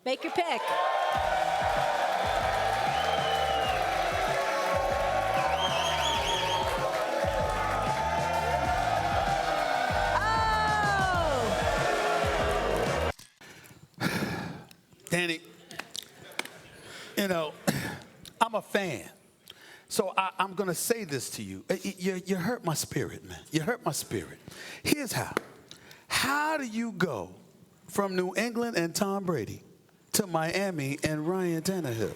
Make your pick. Danny, you know, I'm a fan. So I'm going to say this to you. You hurt my spirit, man. You hurt my spirit. Here's how. How do you go from New England and Tom Brady to Miami and Ryan Tannehill?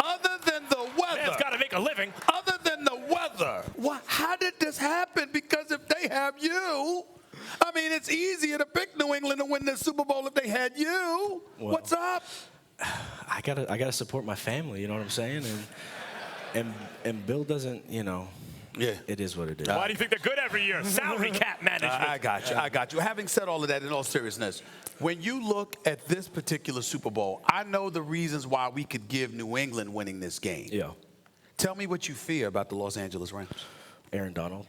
Other than the weather. Man's got to make a living. Other than the weather. How did this happen? Because if they have you, I mean, it's easier to pick New England to win the Super Bowl if they had you. Well, what's up? I gotta support my family. You know what I'm saying? And Bill doesn't. You know. Yeah. It is what it is. Why do you think they're good every year? Salary cap management. I got you. Having said all of that, in all seriousness, when you look at this particular Super Bowl, I know the reasons why we could give New England winning this game. Yeah. Tell me what you fear about the Los Angeles Rams. Aaron Donald.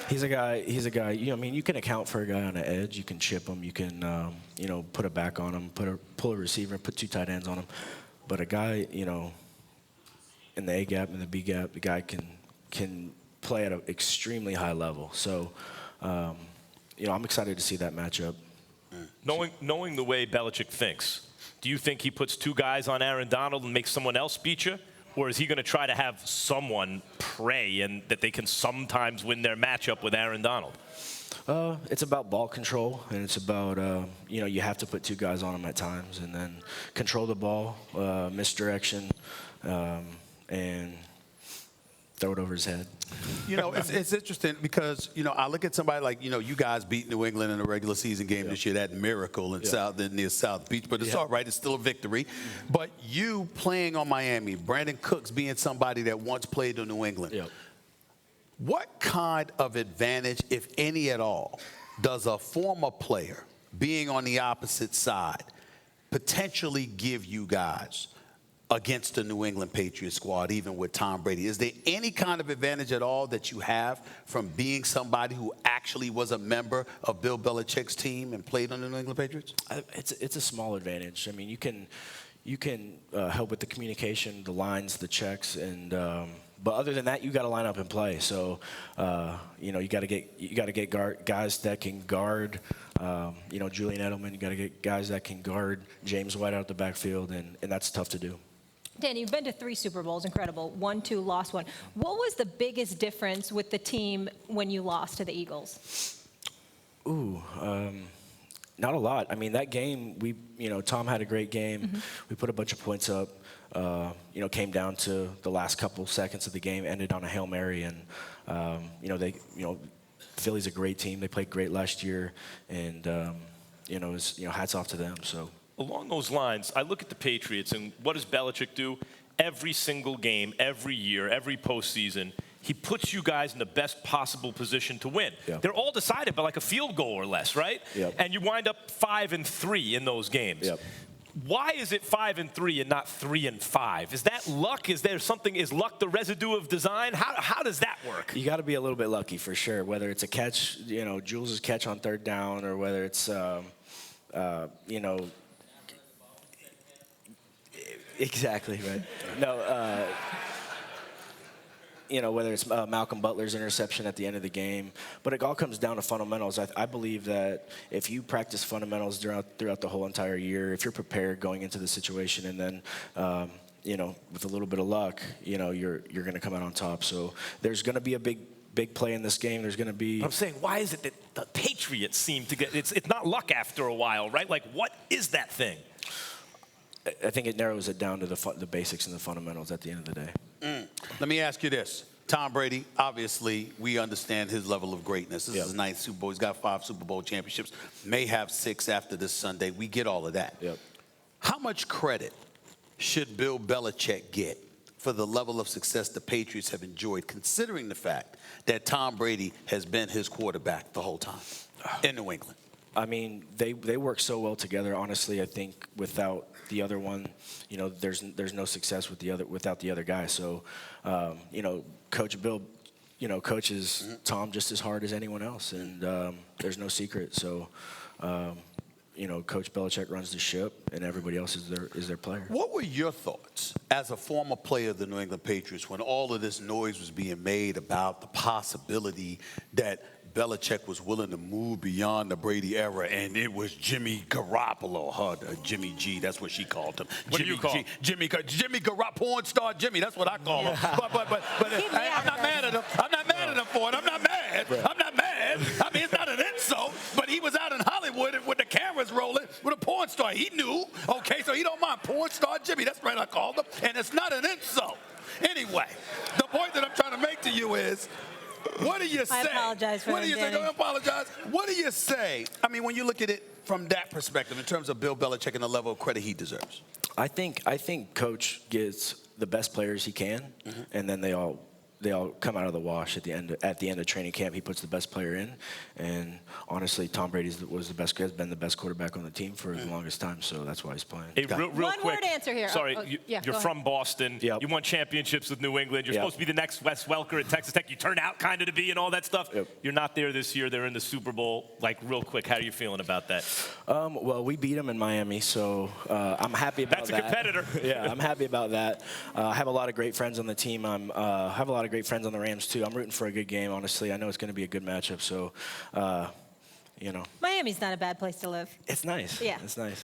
He's a guy. You know, I mean, you can account for a guy on the edge. You can chip him. You can, you know, put a back on him, pull a receiver, and put two tight ends on him. But a guy, you know, in the A gap and the B gap, the guy can play at an extremely high level. So, you know, I'm excited to see that matchup. Knowing the way Belichick thinks, do you think he puts two guys on Aaron Donald and makes someone else beat you? Or is he going to try to have someone pray and that they can sometimes win their matchup with Aaron Donald? It's about ball control, and it's about, you know, you have to put two guys on him at times and then control the ball, misdirection, and throw it over his head. You know, it's interesting because, you know, I look at somebody like, you know, you guys beat New England in a regular season game this year, that miracle in near South Beach, but it's all right. It's still a victory. But you playing on Miami, Brandon Cooks being somebody that once played in New England, what kind of advantage, if any at all, does a former player being on the opposite side potentially give you guys against the New England Patriots squad, even with Tom Brady? Is there any kind of advantage at all that you have from being somebody who actually was a member of Bill Belichick's team and played on the New England Patriots? It's a small advantage. I mean, you can help with the communication, the lines, the checks, and but other than that, you got to line up and play. So, you know, you got to get guys that can guard. You know, Julian Edelman. You got to get guys that can guard James White out the backfield, and that's tough to do. Danny, you've been to 3 Super Bowls, incredible. 1, 2, lost 1. What was the biggest difference with the team when you lost to the Eagles? Ooh, not a lot. I mean, that game, you know, Tom had a great game. We put a bunch of points up. You know, came down to the last couple seconds of the game, ended on a Hail Mary, and you know, Philly's a great team. They played great last year, and you know, hats off to them. So. Along those lines, I look at the Patriots, and what does Belichick do? Every single game, every year, every postseason, he puts you guys in the best possible position to win. Yeah. They're all decided by like a field goal or less, right? Yep. And you wind up 5-3 in those games. Yep. Why is it 5-3 and not 3-5? Is that luck? Is there something? Is luck the residue of design? How does that work? You got to be a little bit lucky for sure. Whether it's a catch, you know, Jules' catch on 3rd down, or whether it's, you know. Exactly, right. No, you know, whether it's Malcolm Butler's interception at the end of the game. But it all comes down to fundamentals. I believe that if you practice fundamentals throughout the whole entire year, if you're prepared going into the situation, and then, you know, with a little bit of luck, you know, you're going to come out on top. So there's going to be a big play in this game. There's going to be. I'm saying, why is it that the Patriots seem to get? It's not luck after a while, right? Like, what is that thing? I think it narrows it down to the basics and the fundamentals at the end of the day. Let me ask you this. Tom Brady, obviously, we understand his level of greatness. This is his 9th Super Bowl. He's got 5 Super Bowl championships, may have 6 after this Sunday. We get all of that. Yep. How much credit should Bill Belichick get for the level of success the Patriots have enjoyed, considering the fact that Tom Brady has been his quarterback the whole time in New England? I mean, they work so well together. Honestly, I think without the other one, you know, there's no success without the other guy. So, you know, Coach Bill, you know, coaches Tom just as hard as anyone else, and there's no secret. So, You know, Coach Belichick runs the ship, and everybody else is their player. What were your thoughts as a former player of the New England Patriots when all of this noise was being made about the possibility that Belichick was willing to move beyond the Brady era, and it was Jimmy Garoppolo, Jimmy G, that's what she called him. What Jimmy do you call G, Jimmy Garoppolo, porn star Jimmy, that's what I call him. But I'm not mad at him. I'm not mad at him for it. I'm not mad. I'm not mad. I mean, it's not an insult, but he was out in Hollywood with the cameras rolling with a porn star. He knew, okay, so he don't mind porn star Jimmy. That's right, I called him, and it's not an insult. Anyway, the point that I'm trying to make to you is, what do you say? I apologize for What do him, you say? Danny. Don't apologize. What do you say? I mean, when you look at it from that perspective, in terms of Bill Belichick and the level of credit he deserves. I think Coach gets the best players he can, and then they all come out of the wash at the end of training camp. He puts the best player in, and honestly, Tom Brady has been the best quarterback on the team for the longest time, so that's why he's playing. Hey, real One quick. word answer here. Sorry, Yeah, you're go from Boston. Yep. You won championships with New England. You're Yep. supposed to be the next Wes Welker at Texas Tech. You turned out kind of to be and all that stuff. Yep. You're not there this year. They're in the Super Bowl. Like, real quick, how are you feeling about that? Well, we beat them in Miami, so I'm happy about that. That's a competitor. Yeah, I'm happy about that. I have a lot of great friends on the team. I have a lot of great friends on the Rams, too. I'm rooting for a good game, honestly. I know it's going to be a good matchup, so, you know. Miami's not a bad place to live. It's nice. Yeah. It's nice.